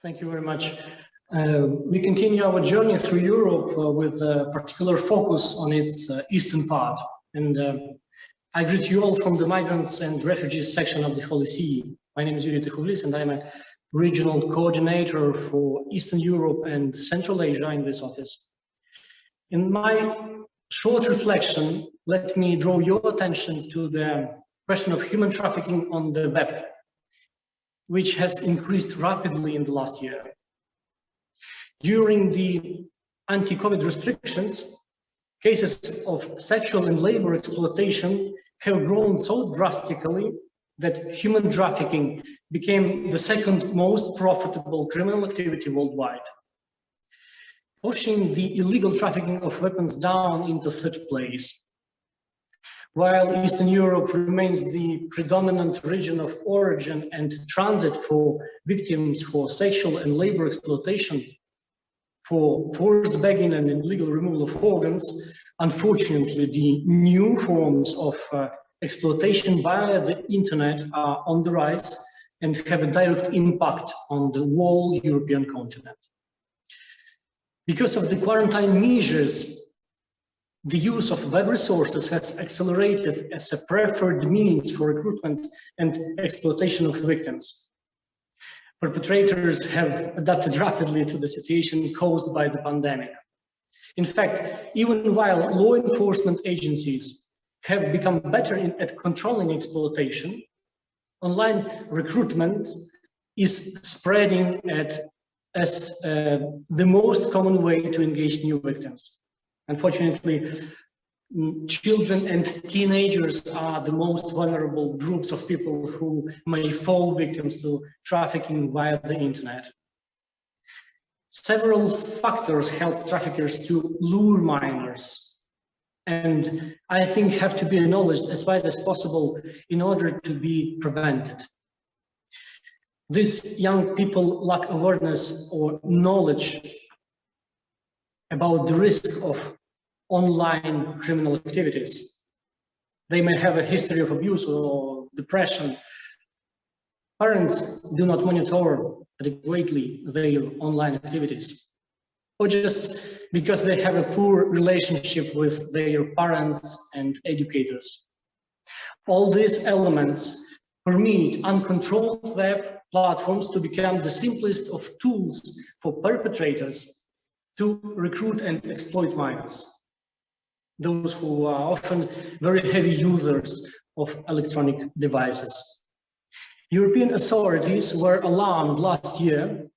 Thank you very much. We continue our journey through Europe with a particular focus on its eastern part. And I greet you all from the Migrants and Refugees section of the Holy See. My name is Yuriy Tykhovlis, and I'm a regional coordinator for Eastern Europe and Central Asia in this office. In my short reflection, let me draw your attention to the question of human trafficking on the web, which has increased rapidly in the last year. During the anti-COVID restrictions, cases of sexual and labor exploitation have grown so drastically that human trafficking became the second most profitable criminal activity worldwide, pushing the illegal trafficking of weapons down into third place. While Eastern Europe remains the predominant region of origin and transit for victims for sexual and labor exploitation, for forced begging and illegal removal of organs, unfortunately, the new forms of exploitation via the internet are on the rise and have a direct impact on the whole European continent. Because of the quarantine measures, the use of web resources has accelerated as a preferred means for recruitment and exploitation of victims. Perpetrators have adapted rapidly to the situation caused by the pandemic. In fact, even while law enforcement agencies have become better at controlling exploitation, online recruitment is spreading as the most common way to engage new victims. Unfortunately, children and teenagers are the most vulnerable groups of people who may fall victims to trafficking via the internet. Several factors help traffickers to lure minors, and I think have to be acknowledged as wide as possible in order to be prevented. These young people lack awareness or knowledge about the risk of online criminal activities. They may have a history of abuse or depression. Parents do not monitor adequately their online activities, or just because they have a poor relationship with their parents and educators. All these elements permit uncontrolled web platforms to become the simplest of tools for perpetrators to recruit and exploit minors, those who are often very heavy users of electronic devices. European authorities were alarmed last year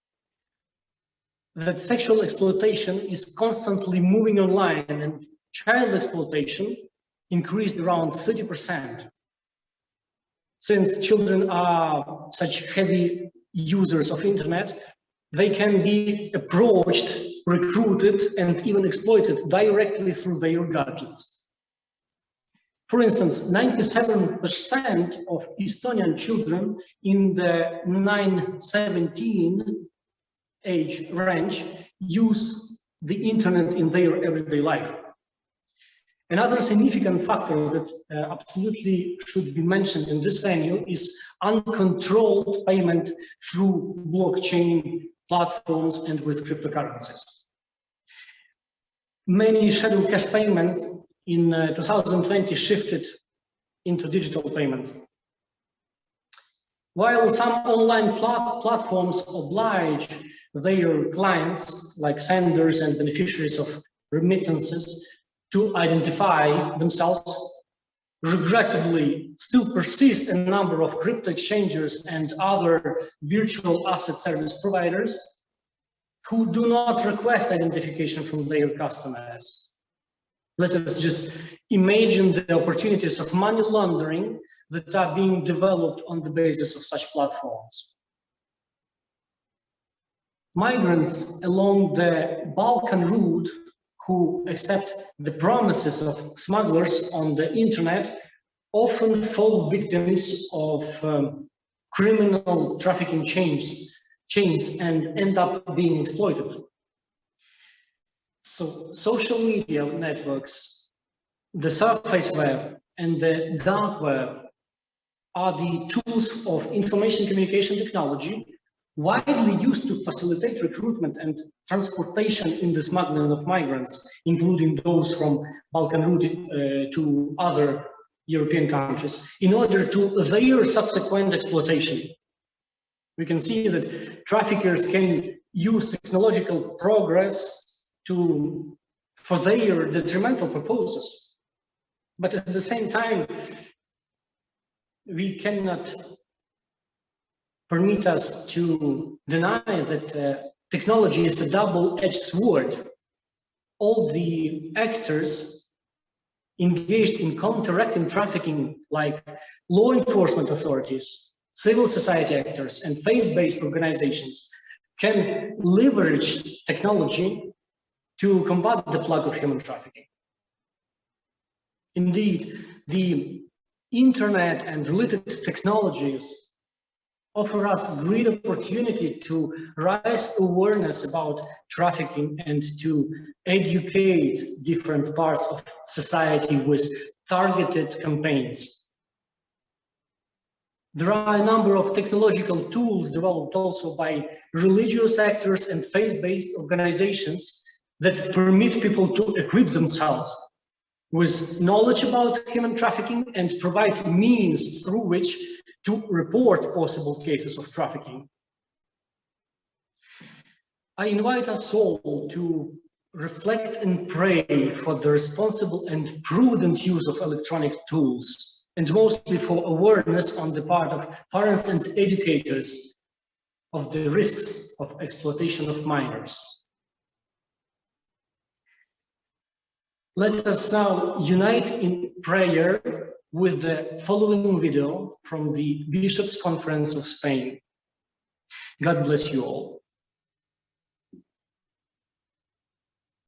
that sexual exploitation is constantly moving online, and child exploitation increased around 30%. Since children are such heavy users of internet, they can be approached, recruited, and even exploited directly through their gadgets. For instance, 97% of Estonian children in the 9–17 age range use the internet in their everyday life. Another significant factor that absolutely should be mentioned in this venue is uncontrolled payment through blockchain platforms and with cryptocurrencies. Many shadow cash payments in 2020 shifted into digital payments. While some online platforms oblige their clients, like senders and beneficiaries of remittances, to identify themselves, regrettably still persist a number of crypto exchangers and other virtual asset service providers who do not request identification from their customers. Let us just imagine the opportunities of money laundering that are being developed on the basis of such platforms. Migrants along the Balkan route who accept the promises of smugglers on the internet often fall victims of criminal trafficking chains and end up being exploited. So social media networks, the surface web, and the dark web are the tools of information communication technology widely used to facilitate recruitment and transportation in the smuggling of migrants, including those from Balkan route to other European countries, in order to their subsequent exploitation. We can see that traffickers can use technological progress for their detrimental purposes. But at the same time, we cannot permit us to deny that technology is a double-edged sword. All the actors engaged in counteracting trafficking, like law enforcement authorities, civil society actors, and faith-based organizations, can leverage technology to combat the plague of human trafficking. Indeed, the internet and related technologies offer us great opportunity to raise awareness about trafficking and to educate different parts of society with targeted campaigns. There are a number of technological tools developed also by religious actors and faith-based organizations that permit people to equip themselves with knowledge about human trafficking and provide means through which to report possible cases of trafficking. I invite us all to reflect and pray for the responsible and prudent use of electronic tools, and mostly for awareness on the part of parents and educators of the risks of exploitation of minors. Let us now unite in prayer with the following video from the Bishops' Conference of Spain. God bless you all.